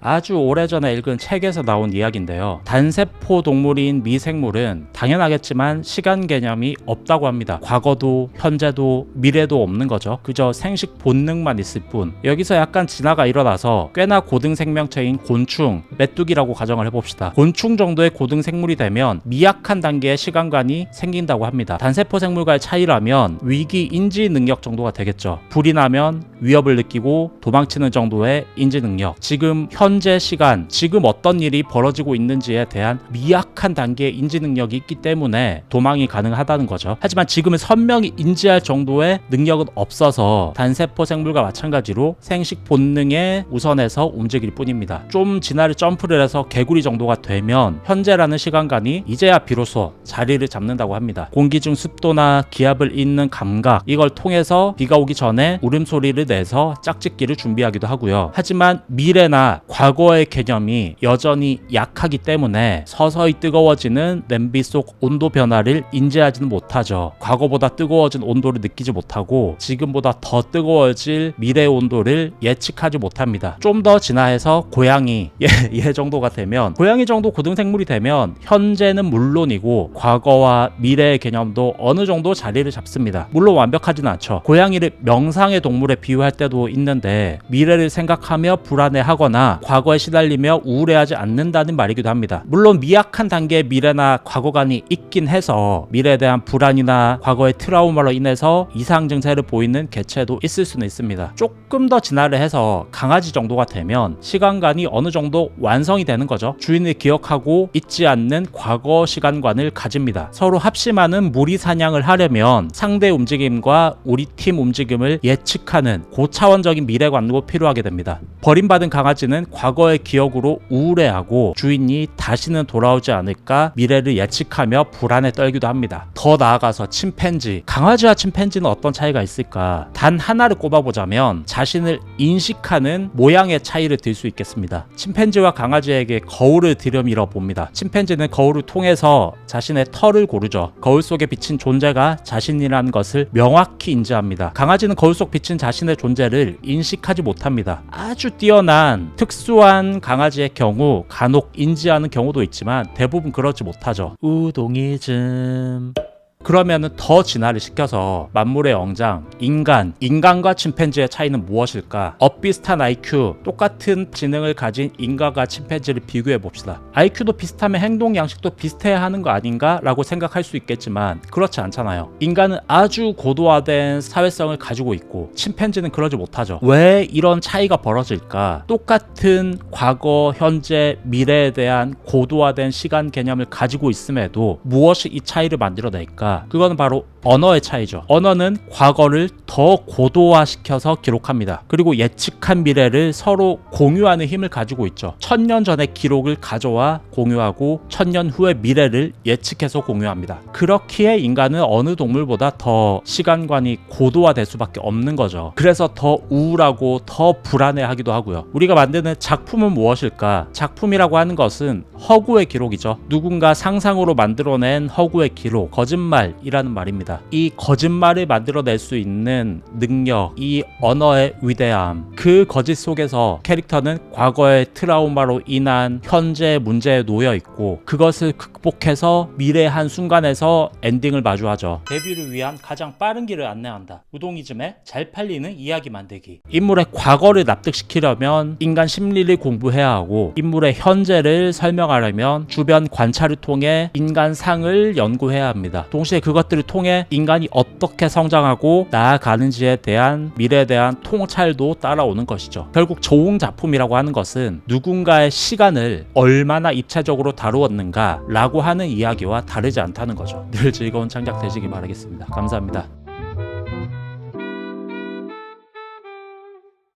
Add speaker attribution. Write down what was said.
Speaker 1: 아주 오래전에 읽은 책에서 나온 이야기인데요. 단세포 동물인 미생물은 당연하겠지만 시간 개념이 없다고 합니다. 과거도 현재도 미래도 없는 거죠. 그저 생식 본능만 있을 뿐. 여기서 약간 진화가 일어나서 꽤나 고등 생명체인 곤충, 메뚜기라고 가정을 해봅시다. 곤충 정도의 고등 생물이 되면 미약한 단계의 시간관이 생긴다고 합니다. 단세포 생물과의 차이라면 위기 인지 능력 정도가 되겠죠. 불이 나면 위협을 느끼고 도망치는 정도의 인지 능력. 지금 현재 시간, 지금 어떤 일이 벌어지고 있는지에 대한 미약한 단계의 인지 능력이 있기 때문에 도망이 가능하다는 거죠. 하지만 지금은 선명히 인지할 정도의 능력은 없어서 단세포 생물과 마찬가지로 생식 본능에 우선해서 움직일 뿐입니다. 좀 진화를 점프를 해서 개구리 정도가 되면 현재라는 시간관이 이제야 비로소 자리를 잡는다고 합니다. 공기 중 습도나 기압을 잊는 감각, 이걸 통해서 비가 오기 전에 울음소리를 내서 짝짓기를 준비하기도 하고요. 하지만 미래나 과거의 개념이 여전히 약하기 때문에 서서히 뜨거워지는 냄비 속 온도 변화를 인지하지는 못하죠. 과거보다 뜨거워진 온도를 느끼지 못하고 지금보다 더 뜨거워질 미래의 온도를 예측하지 못합니다. 좀 더 진화해서 고양이 얘 정도가 되면, 고양이 정도 고등생물이 되면 현재는 물론이고 과거와 미래의 개념도 어느 정도 자리를 잡습니다. 물론 완벽하지는 않죠. 고양이를 명상의 동물에 비유할 때도 있는데 미래를 생각하며 불안해하거나 과거에 시달리며 우울해하지 않는다는 말이기도 합니다. 물론 미약한 단계의 미래나 과거관이 있긴 해서 미래에 대한 불안이나 과거의 트라우마로 인해서 이상 증세를 보이는 개체도 있을 수는 있습니다. 조금 더 진화를 해서 강아지 정도가 되면 시간관이 어느 정도 완성이 되는 거죠. 주인을 기억하고 잊지 않는 과거 시간관을 가집니다. 서로 합심하는 무리 사냥을 하려면 상대 움직임과 우리 팀 움직임을 예측하는 고차원적인 미래관도 필요하게 됩니다. 버림받은 강아지는 과거의 기억으로 우울해하고 주인이 다시는 돌아오지 않을까 미래를 예측하며 불안에 떨기도 합니다. 더 나아가서 침팬지, 강아지와 침팬지는 어떤 차이가 있을까? 단 하나를 꼽아보자면 자신을 인식하는 모양의 차이를 들 수 있겠습니다. 침팬지와 강아지에게 거울을 들여밀어 봅니다. 침팬지는 거울을 통해서 자신의 털을 고르죠. 거울 속에 비친 존재가 자신이라는 것을 명확히 인지합니다. 강아지는 거울 속 비친 자신의 존재를 인식하지 못합니다. 아주 뛰어난 특수한 강아지의 경우 간혹 인지하는 경우도 있지만 대부분 그렇지 못하죠. 우동이즘. 그러면은 더 진화를 시켜서 만물의 영장, 인간과 침팬지의 차이는 무엇일까? 엇비슷한 IQ, 똑같은 지능을 가진 인간과 침팬지를 비교해 봅시다. IQ도 비슷하면 행동 양식도 비슷해야 하는 거 아닌가? 라고 생각할 수 있겠지만 그렇지 않잖아요. 인간은 아주 고도화된 사회성을 가지고 있고 침팬지는 그러지 못하죠. 왜 이런 차이가 벌어질까? 똑같은 과거, 현재, 미래에 대한 고도화된 시간 개념을 가지고 있음에도 무엇이 이 차이를 만들어낼까? 그건 바로 언어의 차이죠. 언어는 과거를 더 고도화시켜서 기록합니다. 그리고 예측한 미래를 서로 공유하는 힘을 가지고 있죠. 1000년 전의 기록을 가져와 공유하고 1000년 후의 미래를 예측해서 공유합니다. 그렇기에 인간은 어느 동물보다 더 시간관이 고도화될 수밖에 없는 거죠. 그래서 더 우울하고 더 불안해하기도 하고요. 우리가 만드는 작품은 무엇일까? 작품이라고 하는 것은 허구의 기록이죠. 누군가 상상으로 만들어낸 허구의 기록, 거짓말이라는 말입니다. 이 거짓말을 만들어낼 수 있는 능력, 이 언어의 위대함, 그 거짓 속에서 캐릭터는 과거의 트라우마로 인한 현재의 문제에 놓여 있고 그것을 극복해서 미래의 한 순간에서 엔딩을 마주하죠. 데뷔를 위한 가장 빠른 길을 안내한다. 우동이즘에 잘 팔리는 이야기 만들기. 인물의 과거를 납득시키려면 인간 심리를 공부해야 하고 인물의 현재를 설명하려면 주변 관찰을 통해 인간상을 연구해야 합니다. 동시에 그것들을 통해 인간이 어떻게 성장하고 나아가는지에 대한 미래에 대한 통찰도 따라오는 것이죠. 결국 좋은 작품이라고 하는 것은 누군가의 시간을 얼마나 입체적으로 다루었는가 라고 하는 이야기와 다르지 않다는 거죠. 늘 즐거운 창작 되시기 바라겠습니다. 감사합니다.